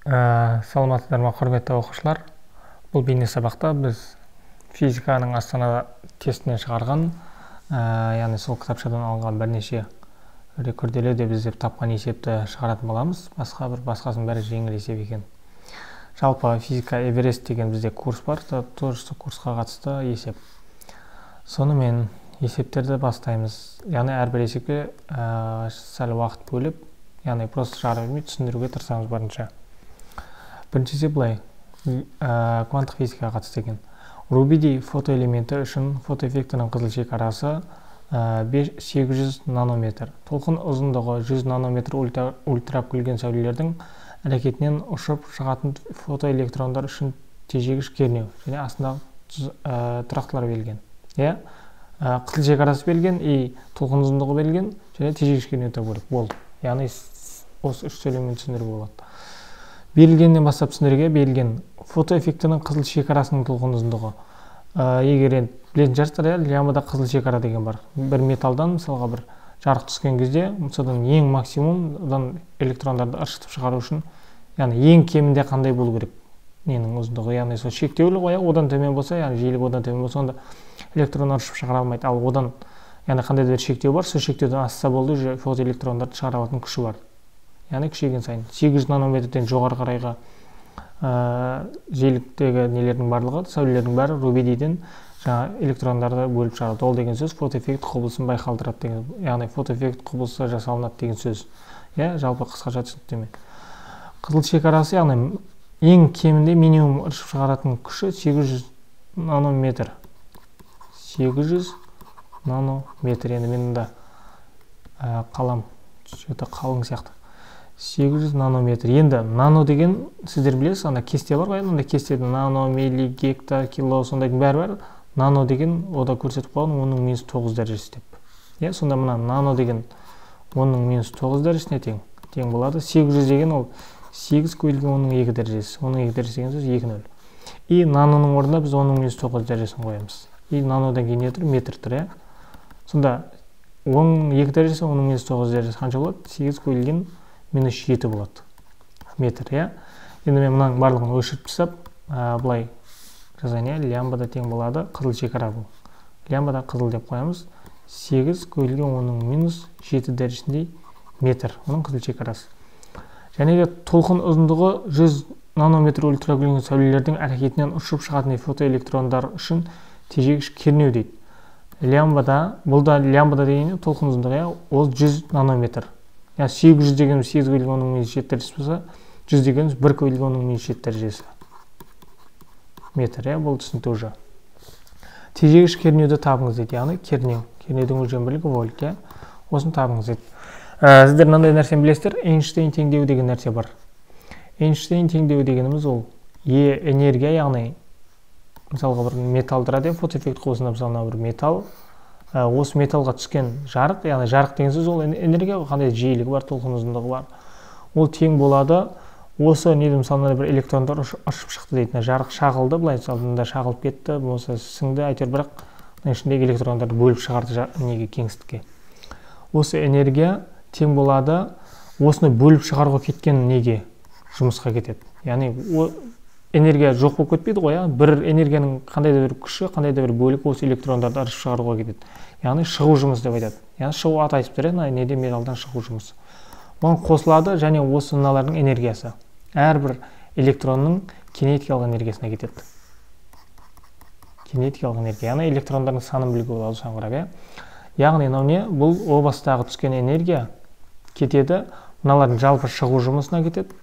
Саламатсыздар ма, құрметті оқушылар? Бұл бейне сабақта біз физиканың Астана тестінен шығарған, яғни сол кітапшадан алынған бірнеше күрделі деп іздеп тапқан есепті шығаратын боламыз. Басқасының бәрі жеңіл есеп екен. Жалпы физика Эверест деген бізде курс бар, тоже курсқа қатысты есеп. Сонымен есептерді бастаймыз. Яғни әрбір есепке сәл уақыт бөліп, яғни просто шығарып бермей түсіндіруге тырысамыз барынша. Бірінші есеп былай, кванттық физикаға қатысты екен. Рубидий фотоэлементі үшін фотоэффектінің қызыл шекарасы 800 нанометр. Толқын ұзындығы 100 нанометр ультракүлгін сәулелердің әрекетінен ұшып шығатын фотоэлектрондар үшін тежегіш кернеу және астындағы тұрақтылар берілген. Қызыл шекарасы берілген, толқын ұзындығы берілген және тежегіш кернеу табу керек. Болды. Яғни осы үш сөйлеммен түсіндіруге болады. Берілгеннен бастап түсіндіруге берілген фотоэффектінің қызыл шекарасының толқын ұзындығы. Егер білетін шығарсыздар, лямбда қызыл шекара деген бар. Бір металдан мысалға бір жарық түскен кезде, содан ең максимум электрондарды ыршытып шығару үшін, яғни ең кемінде қандай болу керек? Ненің ұзындығы, яғни сол шектеулі ғой, одан төмен болса, яғни жиілігі одан төмен болса, онда электрон ыршып шығара алмайды. Ал одан, яғни қандай да бір шектеу бар, сол шектеуден асса болды, фотоэлектрондарды шығара алатын күші бар. Яғни күшейген сайын 800 нанометрден жоғары қарайға жиіліктегі нелердің барлығы, сәулелердің бәрі рубидийден жаңа электрондарды бөліп шығарады. Ол деген сөз фотоэффект құбылысын байқалдырады деген, яғни фотоэффект құбылысы жасалынады деген сөз. Жалпы қысқаша түсініктеме. Қызыл шекарасы, яғни ең кемінде минимум ыршып шығаратын күші 800 нанометр. 800 нанометр. Енді мен мұнда қалам қалың сияқты. 800 нанометр. Енді нано деген сіздер білесіз, анда кесте бар ғой, анда кестеде нано, милли, гекта, кило, сондайдың бәрі бар. Нано деген ода көрсетіп қойған 10-9 дәрежесі деп. Сонда мына нано деген 10-9 дәрежесіне тең болады. 800 деген ол 8 көбейтілген 10-2 дәрежесі. 10-2 дәрежесі деген сөз 2-0. И наноның орнына біз 10-9 дәрежесін қоямыз. И нанодан кейін не тұр? Метр тұр, Сонда 10-2 дәрежесі, 10-9 дәрежесі қанша болады? 8 көбейтілген -7 болады. Метр, Енді мен мұның барлығын өшіріп тастап, бұлай жазайын, лямбда тең болады, қызыл шекара бұл. Лямбда қызыл деп қоямыз. 8 көбейтілген 10-7 дәрежесіндей метр, оның қызыл шекарасы. Және де толқын ұзындығы 100 нанометр ультракүлгін сәулелердің әрекетінен ұшып шығатын фотоэлектрондар үшін тежегіш кернеу дейді. Лямбда, бұл да лямбда деген толқын ұзындығы, ол 100 нанометр. 800 дегеніміз 8 көбейтілген 10-7 дәрежесі болса, 100 дегеніміз 1 көбейтілген 10-7 дәрежесі. Метр, бұл түсінікті уже. Тежегіш кернеуді табыңыз дейді, яғни кернеу. Кернеудің өлшем бірлігі вольт, Осын табыңыз дейді. Сіздер мынандай нәрсені білесіздер, Эйнштейн теңдеуі деген нәрсе бар. Эйнштейн теңдеуі дегеніміз ол энергия, яғни мысалға бір металл тұрады, фотоэффект құбылысында мысалына бір металл, осы металлға түскен жарық, яғни жарық деген сөз ол энергия, қандай жиілігі бар, толқын ұзындығы бар. Ол тең болады. Осы мысалында бір электрондар ұшып шықты дейді. Жарық шағылды, былай мысалында шағылып кетті, болмаса сіңді, әйтеуір бірақ ішіндегі электрондарды бөліп шығарды неге кеңістікке. Осы энергия тең болады, осыны бөліп шығаруға кеткен неге жұмысқа кетеді. Яғни энергия жоқ болып кетпейді ғой, бір энергияның қандай да бір күші, қандай да бір бөлігі осы электрондарды ыршып шығаруға кетеді. Яғни шығу жұмысы деп айтады. Яғни шығу аты айтып тұр, неде металдан шығу жұмысы. Бұған қосылады және осы мыналардың энергиясы әрбір электронның кинетикалық энергиясына кетеді. Кинетикалық энергия, яғни электрондардың санын білуге болады осыған қарап, Яғни не? Бұл о бастағы түскен энергия кетеді, мыналардың жалпы шығу жұмысына кетеді.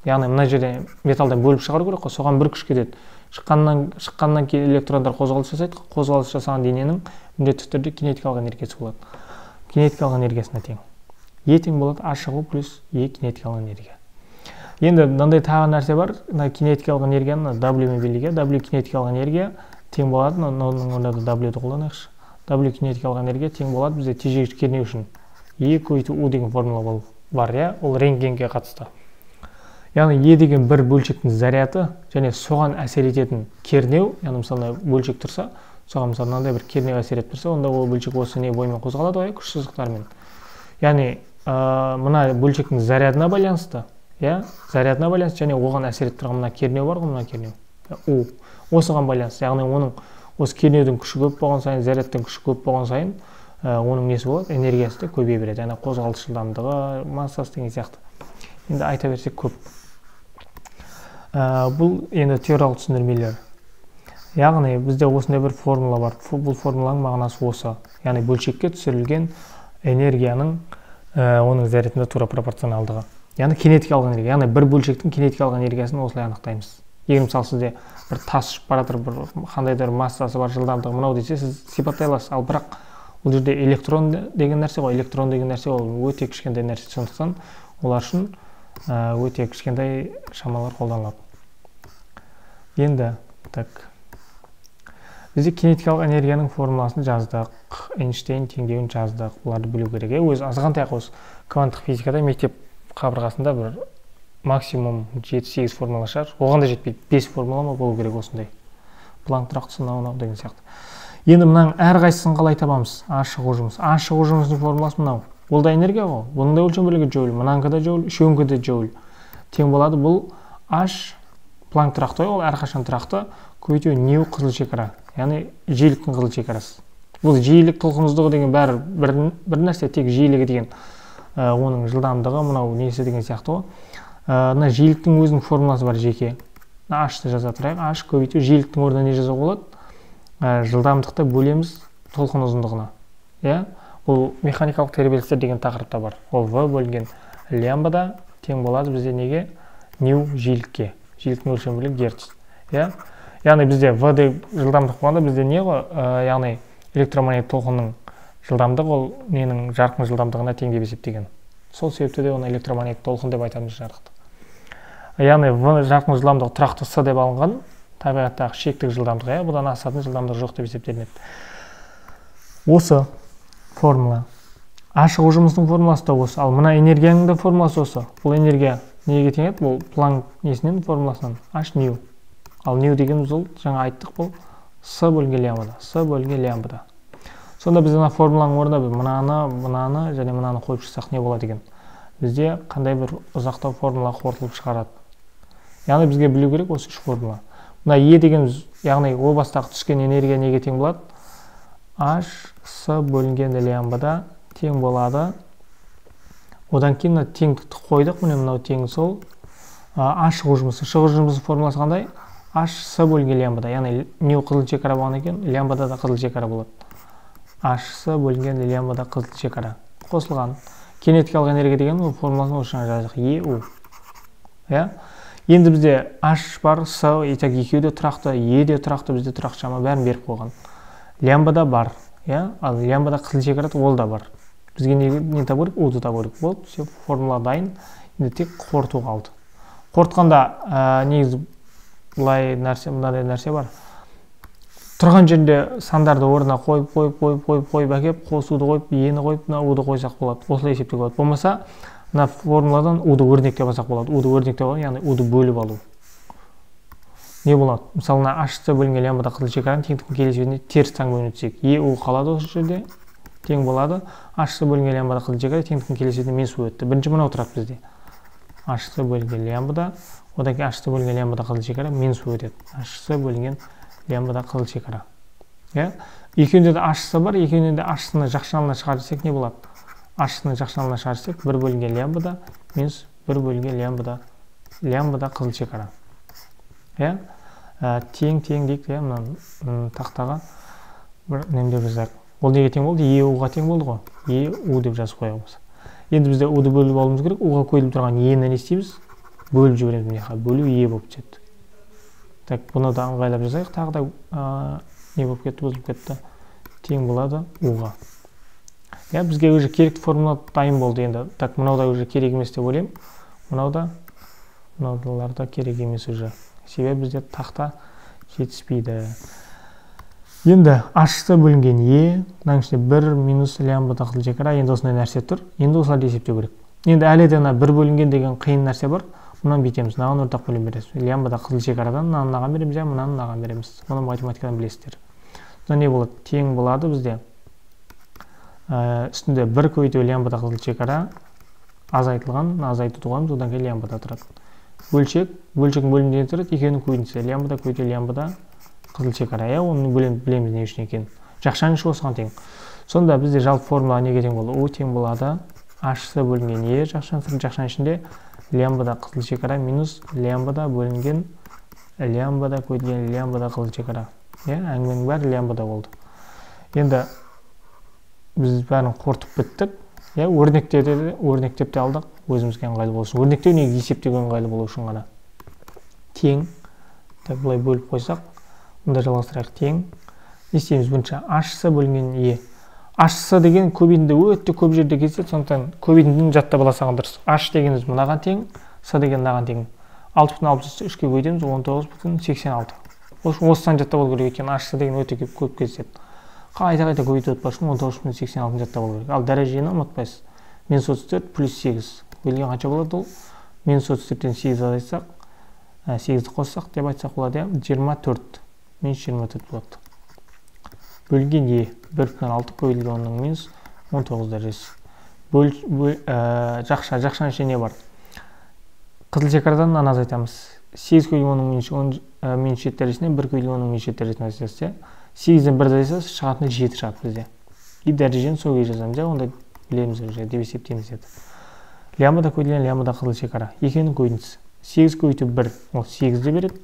Яғни мына жерде металдан бөліп шығару керек қой, соған бір күш кетеді. Шыққаннан кейін электрондар қозғалыс жасайды, қозғалыс жасаған дененің міндетті түрде кинетикалық энергиясы болады. Кинетикалық энергиясына тең. Тең болады А шығу плюс кинетикалық энергия. Енді мынандай тағы нәрсе бар, кинетикалық энергияны W мен белгіге, W кинетикалық энергия тең болады, оның орнында W-ді қолданайықшы. W кинетикалық энергия тең болады бізде тежегіш кернеу үшін. E/U деген формула бар, ол рентгенге қатысты. Яғни деген бір бөлшектің заряды және соған әсер ететін кернеу, яғни мысалы бөлшек тұрса, соған мысалы мынандай бір кернеу әсер етіп тұрса, онда ол бөлшек осы не бойымен қозғалады, күш сызықтармен. Яғни мына бөлшектің зарядына байланысты, зарядына байланысты, және оған әсер етіп тұрған мына кернеу бар ғой, мына кернеу У, осыған байланысты. Яғни оның осы кернеудің күші көп болған сайын, зарядтың күші көп болған сайын, оның несі болады, энергиясы да көбейе береді. Яғни қозғалыс жылдамдығы, массасы деген сияқты. Енді айта берсек көп. Бұл енді теориялық түсіндірмелер. Яғни бізде осындай бір формула бар. Бұл формуланың мағынасы осы. Яғни бөлшекке түсірілген энергияның оның зарядына тура пропорционалдығы. Яғни кинетикалық энергия. Яғни бір бөлшектің кинетикалық энергиясын осылай анықтаймыз. Егер мысалы сізде бір тас ұшып бара жатыр, бір қандайда массасы бар, жылдамдығы мынау десе, сіз сипаттай аласыз. Ал бірақ бұл жерде электрон деген нәрсе ғой. Электрон деген нәрсе ол өте кішкентай нәрсе, сондықтан олар үшін өте кішкентай шамалар қолданылады. Енді бізде кинетикалық энергияның формуласын жаздық, Эйнштейн теңдеуін жаздық. Бұларды білу керек. Өз азғантай осы кванттық физикада мектеп қабырғасында бір максимум 7-8 формула шығар. Оған да жетпейді. 5 формула ма болу керек осындай. Планк тұрақтысы мынау деген сияқты. Енді мынаның әрқайсысын қалай табамыз? А шығу жұмыс. А шығу жұмысының формуласы мынау. Бұл да энергия ғой. Бұның да өлшем бөлігі джоуль, мынаныңқы да джоуль, үшеуіңкі де джоуль. Тең болады. Бұл H планк тұрақты, ол әрқашан тұрақты, көбейту неу қызыл шекара. Яғни жиіліктің қызыл шекарасы. Бұл жиілік толқын ұзындығы деген бір нәрсе, тек жиілігі деген оның жылдамдығы, мынау несі деген сияқты ғой. Мына жиіліктің өзінің формуласы бар жеке. H-ты жаза тұрайық. H көбейту жиіліктің орнына не жаза болады? Жылдамдықты бөлеміз толқын ұзындығына. Бұл механикалық тербелістер деген тақырыпта бар. Ол V бөлінген лямбда тең болады бізде неге? Нью жиілікке. Жиіліктің өлшем бөлігі герц. Яғни бізде V деп жылдамдық болғанда бізде не ғой? Яғни электромагнит толқынның жылдамдығы ол ненің жарқын жылдамдығына тең деп есептеген. Сол себепті де оны электромагнит толқын деп айтамыз жарықты. Яғни V жарқын жылдамдығы тұрақты S деп алынған, табиғаттағы шектік жылдамдығы, бұдан асатын жылдамдығы жоқ деп есептелінеді. Осы формула. А шығу жұмысының формуласы да осы. Ал мына энергияның да формуласы осы. Бұл энергия неге тең еді? Бұл Планк несінен формуласынан H нью. Ал нью дегеніміз ол жаңа айттық, бұл С бөлінген лямбда. С бөлінген лямбда. Сонда біз ана формуланың орнына мынаны және мынаны қойып шықсақ не болады екен? Бізде қандай бір ұзақтау формула қорытылып шығарады. Яғни бізге білу керек осы үш формула. Мына Е дегеніміз, яғни о бастағы түскен энергия неге тең болады? H С бөлінген лямбда тең болады. Одан кейін теңдікті қойдық, міне мынау тең сол. А шығу жұмысы. Шығу жұмысы формуласы қандай? H С бөлінген лямбда. Яғни нью қызыл шекара болған екен, лямбда да қызыл шекара болады. H С бөлінген лямбда қызыл шекара. Қосылған. Кинетикалық энергия деген ол формуласын осыған жаздық. Е У. Енді бізде H бар, С, екеуі де тұрақты, Е де тұрақты, бізде тұрақты шама бәрін беріп қойған. Лямбда бар. Ал лямбда қызыл шекара ол да бар. Бізге не табу керек? У-ды табу керек. Болды, все, формула дайын. Енді тек қорыту қалды. Қорытқанда негізі бұлай нәрсе, мынадай нәрсе бар. Тұрған жерде сандарды орнына қойып әкеп, қосуды қойып, Ені қойып, У-ды қойсақ болады. Осылай есептеуге болады. Болмаса, мына формуладан У-ды өрнектеп алсақ болады. У-ды өрнектеп алу, яғни У-ды бөліп алу. Не болады? Мысалы, H С бөлінген лямбда қызыл шекараның теңдіктің келесі теріс таңбамен өтсек, Е У қалады осы жерде, тең болады. H С бөлінген лямбда қызыл шекара теңдіктің келесі минус У өтті. Бірінші мынау тұрады бізде. H С бөлінген лямбда, одан кейін H С бөлінген лямбда қызыл шекара минус У өтеді. H С бөлінген лямбда қызыл шекара. Екеуінде де H С бар, екеуінде де H С-ны жақшаналына шығарсақ не болады? H С-ны жақшаналына шығарсақ 1 бөлінген лямбда минус 1 бөлінген лямбда қызыл шекара. Тең дейік, мына тақтаға бір немдеп жазайық. Ол неге тең болды? Е У-ға тең болды ғой. Е У деп жазып қоямыз. Енді бізде У-ды бөліп алуымыз керек. У-ға қойылып тұрған Ені не істейміз? Бөліп жібереміз. Бөлу Е болып кетті. Так, бұны да ыңғайлап жазайық. Тағы да не болып кетті, бұзылып кетті. Тең болады У-ға. Бізге уже керекті формула дайын болды енді. Так, мынау да уже керек емес деп ойлаймын. Мынаудалар да керек емес уже. Себебі бізде тақта жетіспейді. Енді H С бөлінген Е, мынаның ішінде 1 минус лямбда қызыл шекара, енді осындай нәрсе тұр. Енді осыларды есептеу керек. Енді әлі де 1 бөлінген деген қиын нәрсе бар. Мұнан бетеміз, мынаған ортақ бөлім береміз. Лямбда қызыл шекарадан мынаған береміз, мынаған береміз. Оны математикадан білесіздер. Бұда не болады? Тең болады бізде. Үстінде 1 көбейту лямбда қызыл шекара азайтуды қоямыз, одан кейін лямбда тұрады. Бөлшектің бөлімден тұрады, екеуінің көбейтіндісі лямбда көбейту лямбда қызыл шекара. Оны білеміз не үшін екенін. Жақшаның іші осыған тең. Сонда бізде жалпы формула неге тең болады? У тең болады H бөлінген E жақшаның ішінде лямбда қызыл шекара минус лямбда бөлінген лямбда көбейтілген лямбда қызыл шекара. Әңгіменің бәрі лямбда болды. Енді біз бәрін қорытып біттік. Өрнектеп те алдық, өзімізге ыңғайлы болу үшін. Өрнектеу неге есептеуге ыңғайлы болу үшін ғана. Тең. Бұлай бөліп қойсақ, мұнда жалғастырайық. Тең. Не істейміз бірінші? H бөлінген E. H деген көбейтінді өте көп жерде кездеседі, сондықтан көбейтіндіні жаттап алсаң дұрыс. H дегеніміз мынаған тең, S деген мынаған тең. 6,6-ті 3-ке көбейтеміз, 19,86. Осыдан жаттап алу керек екен. H деген өте көп кездеседі. Қайта көбейтіп өтпес үшін 19,86 жаттап алу керек. Ал дәрежені ұмытпайсыз. -34 плюс 8. Бөлген қанша болады ол? -34-тен 8 азайтсақ, 8-ді қоссақ деп айтсақ болады, 24. -24 болады. Бөлген E 1,6 көбейтілген оның -19 дәрежесі. Жақшаның ішінде не бар? Қызыл шекарадан мынаны азайтамыз. 8 көбейтілген оның -7 дәрежесінен 1 көбейтілген оның -7 дәрежесін азайтасыз. 8-ден 1 азайтсаңыз шығатыны 7 шығады бізде. И дәрежені сол күйі жазамыз, онда білеміз уже деп есептейміз еді. Лямбда көбейтілген лямбда қызыл шекара. Екеуінің көбейтіндісі. 8 көбейту 1, ол 8-ді береді.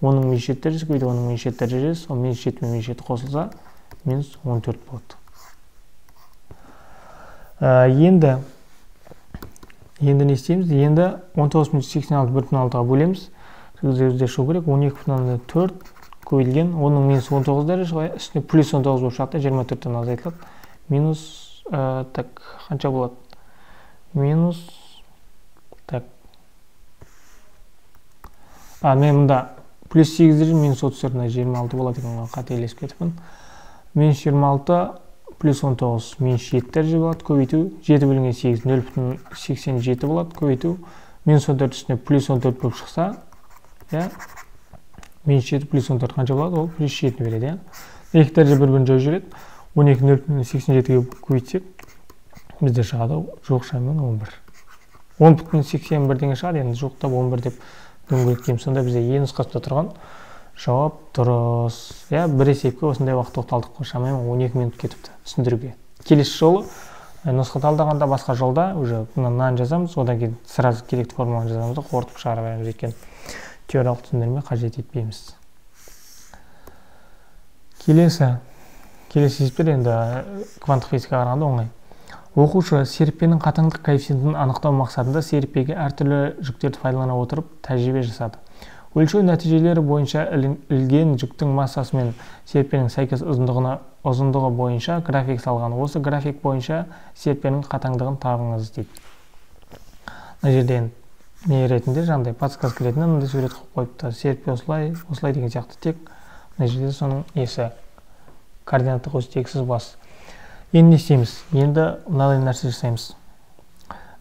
Оның -7 дәрежесі көбейту оның -7 дәрежесі, ол -7 мен -7 қосылса -14 болады. Енді не істейміз? Енді 19,86 1,6-ға бөлеміз. Өзде шу керек. 12,4 көбейтілген, оның -19 дәрежесі ғой, үстіне плюс 19 болып шығады, 24-тен азайтылады. Қанша болады? Мен мұнда плюс 8 дәреже -34-на 26 болады екен, қателесіп кетіппін. -26 плюс 19 -7 дәреже болады, көбейту 7 бөлінген 8 0,87 болады, көбейту -14 үстіне плюс 14 болып шықса, -7 плюс 14 қанша болады? Ол плюс 7 береді. 2 дәреже бір-бірін жау жүреді. 12 0,87-ге көбейтсек, бізде шығады жоқ шамамен 11. 10,81 деген шығады, енді жоқтап 11 деп дөңгелетеміз. Сонда бізде E нұсқасында тұрған жауап дұрыс. Бір есепке осындай уақыт тоқталдық қой, шамамен 12 минут кетіпті түсіндіруге. Келесі жолы нұсқа талдағанда басқа жолда уже мынаны жазамыз, одан кейін сразу керекті формуланы жазамыз, қорытып шығара береміз, екен теориялық түсіндірме қажет етпейміз. Келесі есептер енді кванттық физикаға қарағанда оңай. Оқушы серіппенің қатаңдық коэффициентін анықтау мақсатында серіппеге әртүрлі жүктерді пайдалана отырып тәжірибе жасады. Өлшеу нәтижелері бойынша ілген жүктің массасы мен серіппенің сәйкес ұзындығы бойынша график салған. Осы график бойынша серіппенің қатаңдығын табыңыз дейді. Мына жерден не ретінде жаңағыдай подсказка ретінде мынандай сурет қойыпты. Серіппе осылай деген сияқты, тек мына жерде соның есі координаттық осьтегі сызбасы. Енді не істейміз? Енді мынадай нәрсе жасаймыз.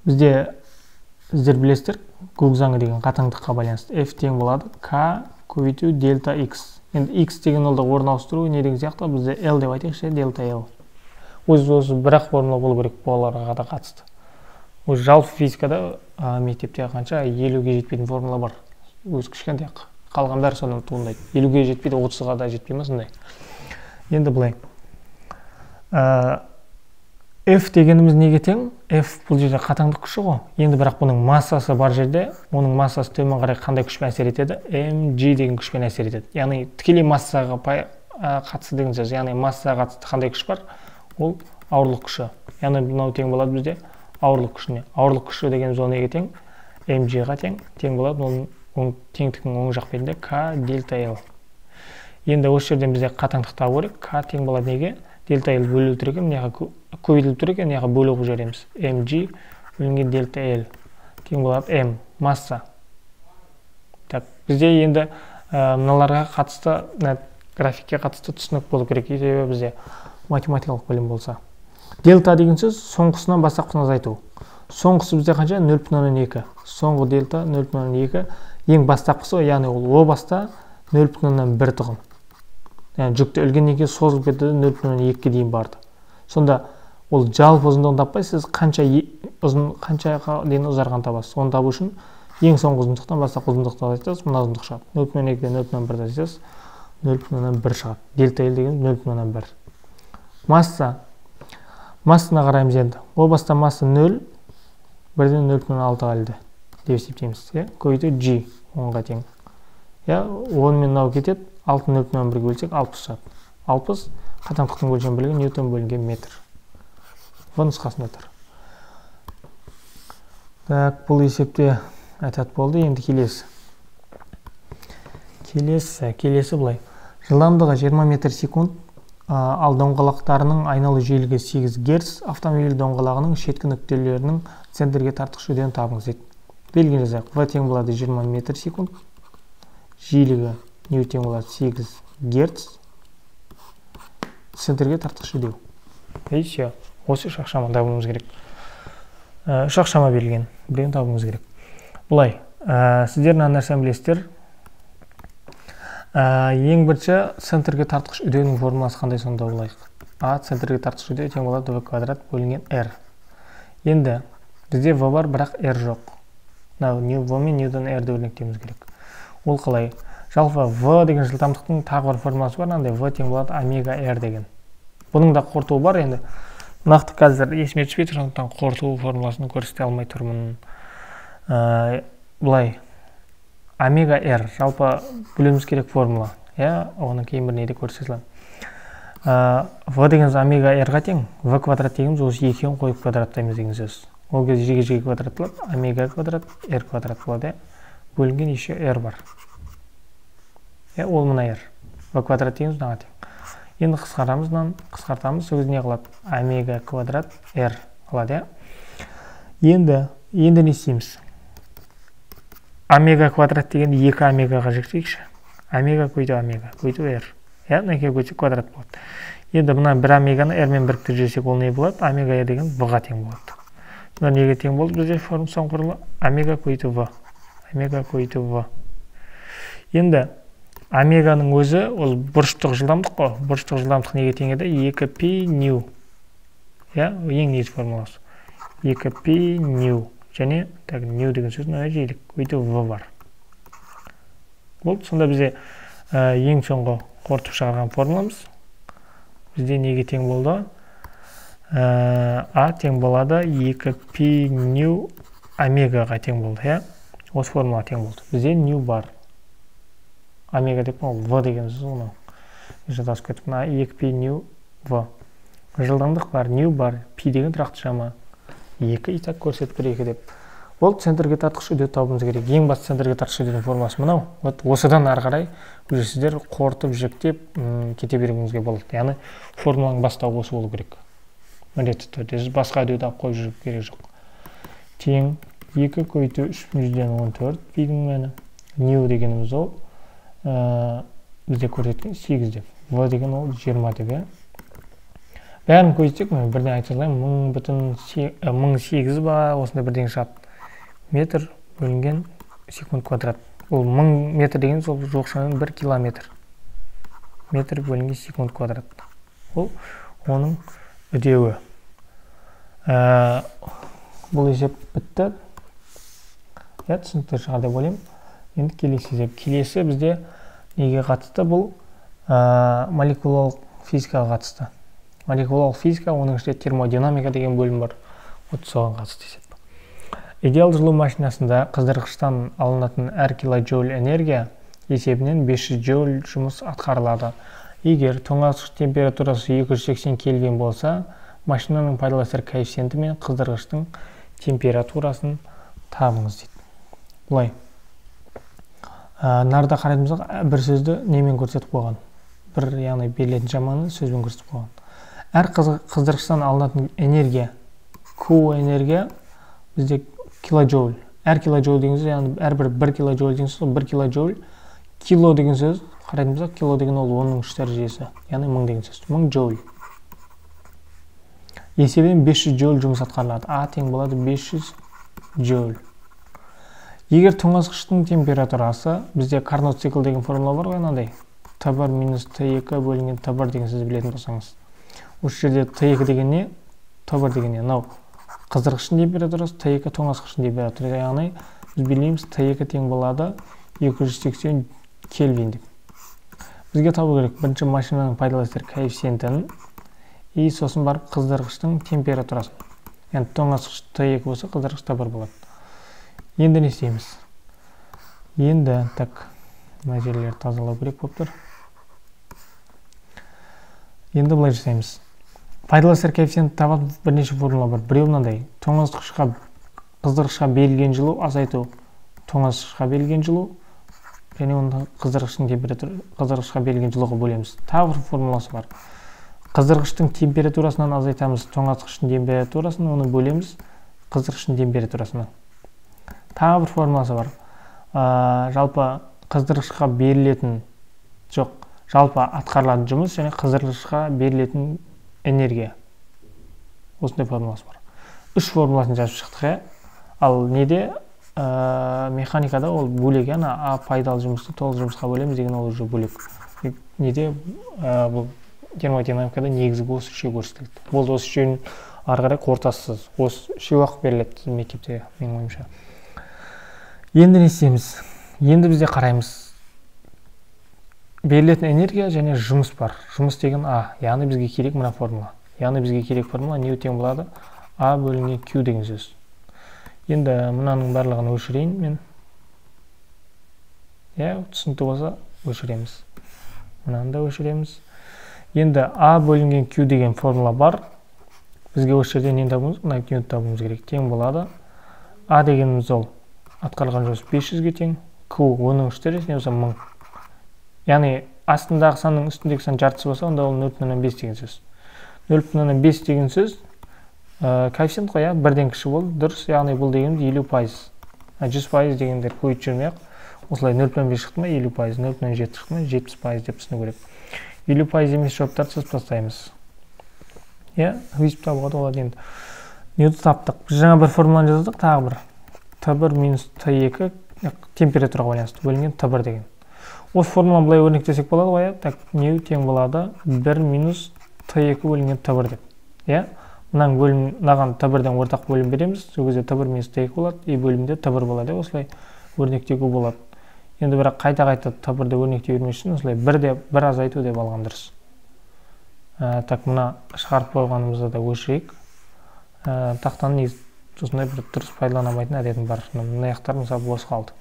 Сіздер білесіздер, Гук заңы деген қатаңдыққа байланысты. F тең болады K көбейту дельта X. Енді X деген олда орын ауыстыру не деген сияқты, бізде L деп айтайықшы, дельта L. Өзі бірақ формула болу керек боларға да қатысты. Өзі жалпы физикада мектепте қанша 50-ге жетпейтін формула бар. Өзі кішкентай қалған бәрі содан туындайды. 50-ге жетпейді, 30-ға да жетпей ме сондай. Енді былай. F дегеніміз неге тең? F бұл жерде қатаңдық күші ғой. Енді бірақ бұның массасы бар жерде, оның массасы төмен қарай қандай күшпен әсер етеді? mg деген күшпен әсер етеді. Яғни тікелей массаға қатысты деген сөз. Яғни массаға қатысты қандай күш бар? Ол ауырлық күші. Яғни мынау тең болады бізде ауырлық күшіне. Ауырлық күші дегеніміз ол неге тең? mg-ға тең болады. Оның теңдіктің оң жақ бетінде k дельта L. Енді осы жерден бізде қатаңдық табу керек. K тең болады неге? Дельта L бөлу тұр екен, көбейтіліп тұр екен, бөлу қып жібереміз. mg бөлінген дельта L тең болады m масса. Бізде енді мыналарға қатысты, графикке қатысты түсінік болу керек, себебі бізде математикалық білім болса. Дельта деген сөз соңғысынан бастапқысын азайту. Соңғысы бізде қанша? 0,2. Соңғы дельта 0,2. Ең бастапқысы, яғни ол о баста 0,1 тұғын. Яғни жүкті ілгеннен кейін созылып кетті 0,2-ге дейін барды. Сонда Ол жалпы ұзындығын таппайсыз, сіз қаншаға дейін ұзарған табасыз. Оны табу үшін ең соңғы ұзындықтан бастапқы ұзындықты аласыз, мына ұзындық шығады. 0,2-ден 0,1 аласыз, 0,1 шығады. Дельта L деген 0,1. Массасына қараймыз енді. О баста масса 0, 1-ден 0,6 алды деп есептейміз. Көйті G 10-ға тең. 10 мен мынау кетеді, 6-ны 0,1-ге бөлсек 60 шығады. 60 қатаңдықтың өлшем бөлігі ньютон бөлінген метр. В нұсқасында тұр. Так, бұл есепте айтат болды. Енді келесі былай. Жылдамдығы 20 метр секунд, ал доңғалақтарының айналу жиілігі 8 Гц, автомобиль доңғалағының шеткі нүктелерінің центрге тартқыш үдерін табыңыз дейді. Белгіні жазайық. В тең болады 20 метр секунд, жиілігі нью тең болады 8 Гц, центрге тартқыш үдеу. Все. Осы шақшама табуымыз керек. Шақшама берілген. Біреуін табуымыз керек. Бұлай, сіздер мына нәрсені білесіздер. Ең бірінші центрге тартқыш үдеуінің формуласы қандай, сонда болайық. Центрге тартқыш үдеу тең болады v квадрат бөлінген r. Енді бізде v бар, бірақ r жоқ. V мен ньютон r-ді өрнектеуіміз керек. Ол қалай? Жалпы v деген жылдамдықтың тағы бір формуласы бар, андай v тең болады омега r деген. Бұның да қорытуы бар, енді нақты қазір есіме түспейді, сондықтан қорыту формуласын көрсете алмай тұрмын. Бұлай, омега r жалпы білуіміз керек формула. Оның кейін бір неде көрсетілем. V деген омега r-ға тең, v квадрат дегеніміз осы екеуін қойып квадраттаймыз деген сөз. Ол кезде жеге квадратталып, омега квадрат, r квадрат болады. Бөлінген еще r бар. Ол мына r. V квадрат дегеніміз мынаға тең. Енді қысқартамыз, сөз не қылады? Омега квадрат r қылады. Енді не істейміз? Омега квадрат деген 2 омегаға жіктейікші. Омега көйді омега, көйді r. Нәке көйді квадрат болады. Енді бұна 1 омеганы r мен біріктір жесек, ол не болады? Омега r деген v-ға тең болады. Бұна неге тең болды? Бізде формусан құрылы омега көйді v. Омега көйді v. Енді омеганың өзі ол бұрыштық жылдамдық қой. Бұрыштық жылдамдық неге тең еді? 2π нью. Ең негізгі формуласы. 2π нью. Және нью деген сөздің өне жиілік. Өйті v бар. Болды. Сонда бізде ең соңғы қорытып шығарған формуламыз. Бізде неге тең болды? А тең болады 2π нью омегаға тең болды. Осы формула тең болды. Бізде нью бар. Омега деп ол v деген сөз оны жатасып кетіп. 2π нью v. Жылдамдық бар, нью бар, пи деген тұрақты шама. 2 итак көрсетіп бір 2 деп. Ол центрге тартқыш үдеу табуымыз керек. Ең басты центрге тартқыш үдеудің формуласы мынау. Осыдан ары қарай сіздер қорытып жіктеп кете беруіңізге болады. Яғни формуланың бастауы осы болу керек. Міндетті түрде басқа үдеуді алып қойып жүріп керек жоқ. Тең 2 көйті 3/14 пидің мәні. Нью дегеніміз ол бізде көрсеткен 8 деп. В деген ол 20 деп. Бәрін көйтсек, бірден айта салайын, 1008 ба, осында бірден шығады. Метр бөлінген секунд квадрат. Ол 1000 метр деген сол жоқшаның 1 километр. Метр бөлінген секунд квадрат. Ол оның үдеуі. Бұл есеп бітті. Түсінікті шығар деп ойлаймын. Енді келесі есеп. Келесі бізде неге қатысты? Бұл молекулалық физикаға қатысты. Молекулалық физика, оның ішінде термодинамика деген бөлім бар. Соған қатысты есеп. Идеал жылу машинасында қыздырғыштан алынатын әр килоджоуль энергия есебінен 500 джоуль жұмыс атқарылады. Егер тоңазытқыш температурасы 280 кельвин болса, машинаның пайдалы әсер коэффициенті мен қыздырғыштың температурасын табыңыз дейді. Бұлай. Нарда қарайтымызға бір сөзді немен көрсетіп қойған. Бір яғни берілетін шаманы сөзбен көрсетіп қойған. Әр қыздырғыштан алынатын энергия, Q энергия бізде килоджоуль. Әр килоджоуль деген сөз, яғни әрбір 1 килоджоуль деген сөз, 1 килоджоуль. Кило деген сөз, қарайтымызға кило деген ол 10-ның 3 дәрежесі, яғни 1000 деген сөз, 1000 джоуль. Есебінен 500 джоуль жұмыс атқарылады. А тең болады 500 джоуль. Егер тоңазытқыштың температурасы, бізде Карнот цикл деген формула бар ғой, мынандай. Т1 минус Т2 бөлінген Т1 деген сөз білетін болсаңыз. Осы жерде Т2 деген не? Т1 деген мынау қыздырғыштың температурасы, Т2 тоңазытқыштың температурасы. Яғни біз білеміз Т2 тең болады 280 кельвин деп. Бізге табу керек бірінші машинаның пайдалы әсер коэффициентін и сосын барып қыздырғыштың температурасын. Яғни тоңазытқыш Т2 болса, қыздырғыш Т1 болады. Енді не істейміз? Енді так мына жерлерді тазалау керек болып тұр. Енді былай жасаймыз. Пайдалы әсер коэффициентін табатын бірнеше формула бар. Біреу мынандай: тоңазытқышқа қыздырғышқа берілген жылу азайту, тоңазытқышқа берілген жылу және оны қыздырғыштың температурасы, қыздырғышқа берілген жылуға бөлеміз. Тағы бір формуласы бар. Қыздырғыштың температурасынан азайтамыз тоңазытқыштың температурасын, оны бөлеміз қыздырғыштың температурасына. Тағы бір формуласы бар. Жалпы қыздырғышқа берілетін жалпы атқарылатын жұмыс және қыздырғышқа берілетін энергия. Осындай формуласы бар. Үш формуласын жазып шықтық. Ал неде? Механикада ол бөлек, а пайдалы жұмысты толық жұмысқа бөлеміз деген ол уже бөлек. Неде? Бұл термодинамикада негізгі осы үшеу көрсетіледі. Болды, осы үшеуін ары қарай қортасыз. Осы үшеу ақ беріледі мектепте, менің ойымша. Енді не істейміз? Енді бізде қараймыз. Берілетін энергия және жұмыс бар. Жұмыс деген А, яғни бізге керек мына формула. Яғни бізге керек формула не тең болады? А бөлінген Q деген сөз. Енді мынаның барлығын өшірейін мен. Түсінікті болса өшіреміз. Мынаны да өшіреміз. Енді А бөлінген Q деген формула бар. Бізге осы жерде не табуымыз? Мына Q табуымыз керек. Тең болады. А дегеніміз ол атқарылған жұмыс 500-ге тең. Q оның үштері, не болса 1000. Яғни астындағы санның үстіндегі сан жартысы болса, онда ол 0,5 деген сөз. 0,5 деген сөз коэффициент қой, бірден кіші болды, дұрыс. Яғни бұл дегеніміз 50%. 100% дегендер көйт жүрмей-ақ. Осылай 0,5 шықты ма 50%, 0,7 шықты ма 70% деп түсіну керек. 50% емес жауаптарды сызып тастаймыз. Өйстіп табуға болады енді. Нені таптық? Біз жаңа бір формуланы жаздық, тағы бір. Т1 минус Т2 температураға байланысты бөлінген Т1 деген. Осы формуланы былай өрнектесек болады ғой, так не тең болады 1 минус Т2 бөлінген Т1 деп. Мынаған Т1-ден ортақ бөлім береміз. Сол кезде Т1 минус Т2 болады, и бөлімде Т1 болады. Осылай өрнектеуге болады. Енді бірақ қайта-қайта Т1-де өрнектей бермес үшін осылай бір азайту деп алған дұрыс. Так, мына шығарып қойғанымызды да өшірейік. Тақтаны осындай бір дұрыс пайдаланамайтын әдетім бар. Мына аяқтар мысалы бос қалды.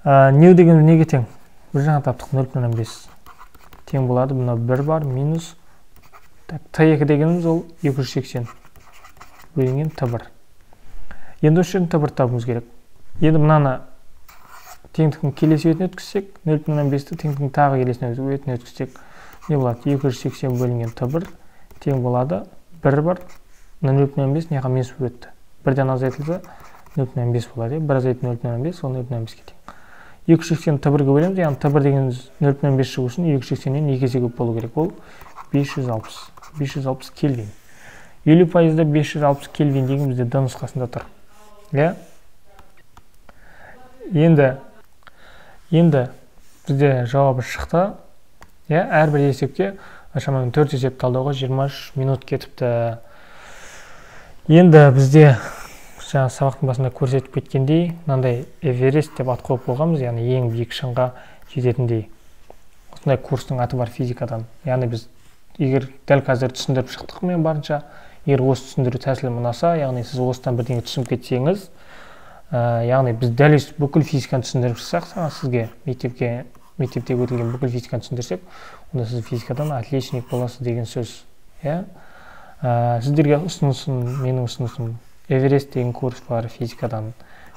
Неу деген неге тең? Біз жаңа таптық 0,5. Тең болады, мына 1 бар, минус Т2 дегеніміз ол 280 бөлінген Т1. Енді осы жерін Т1 табымыз керек. Енді мынаны теңдіктің келесі бетіне өткізсек, 0,5-ті теңдіктің тағы келесі бетіне өткізсек, не болады? 280 бөлінген Т1 тең болады, 1 бар, 0,5 неға минус болып өтті. Бірден азайтылса 0,5 болады. Бір азайтын 0,5, ол 0,5-ге тең. 280 Т1-ге бөлеміз, яғни Т1 дегеніміз 0,5 шығу үшін 280-нен 2 есе көп болу керек. Ол 560 кельвин. 50%-да 560 кельвин деген бізде Д нұсқасында тұр. Енді бізде жауабы шықты. Әрбір есепке шамамен 4 есеп талдауға 23 минут кетіпті. Енді бізде жаңа сабақтың басында көрсетіп кеткендей, мынандай Эверест деп ат қойып қойғанбыз, яғни ең биік шыңға жететіндей. Осындай курстың аты бар физикадан. Яғни біз егер дәл қазір түсіндіріп шықтық мен барынша, егер осы түсіндіру тәсілі ұнаса, яғни сіз осыдан бірдеңе түсініп кетсеңіз, яғни біз дәл бүкіл физиканы түсіндіріп шықсақ, сізге мектепте өтілген бүкіл физиканы түсіндірсек, онда сіз физикадан отличник боласыз деген сөз. Сіздерге менің ұсынысым, Эверест деген курс бар физикадан,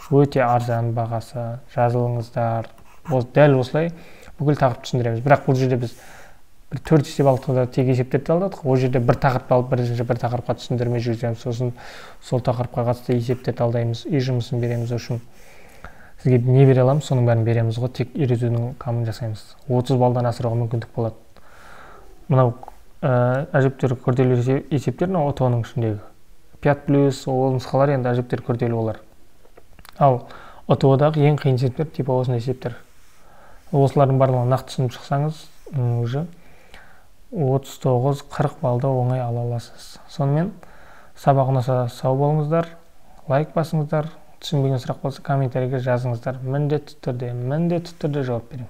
өте арзан бағасы, жазылыңыздар. Дәл осылай бүкіл тақырып түсіндіреміз. Бірақ бұл жерде біз бір 4 есеп алдық, тек есептерді алдық. Ол жерде бір тақырып алып, бір тақырыпқа түсіндірмей жүргіземіз. Сосын сол тақырыпқа қатысты есептерді алдаймыз, үй жұмысын береміз. Үшін сізге не бере аламыз, соның бәрін береміз ғой, тек үйретудің қамын жасаймыз. 30 балдан асыруға мүмкіндік болады. Мынау әжептәуір күрделі есептер, ОТО-ның ішіндегі 5+, ол нұсқалар енді әжептәуір күрделі олар. Ал ОТО-дағы ең қиын есептер типа осындай есептер. Осылардың барлығын нақты түсініп шықсаңыз, уже 39-40 балда оңай ала аласыз. Сонымен Сабақ ұнаса сау болыңыздар, лайк басыңыздар, түсінбеген сұрақ болса комментарийге жазыңыздар. Міндетті түрде жауап беремін.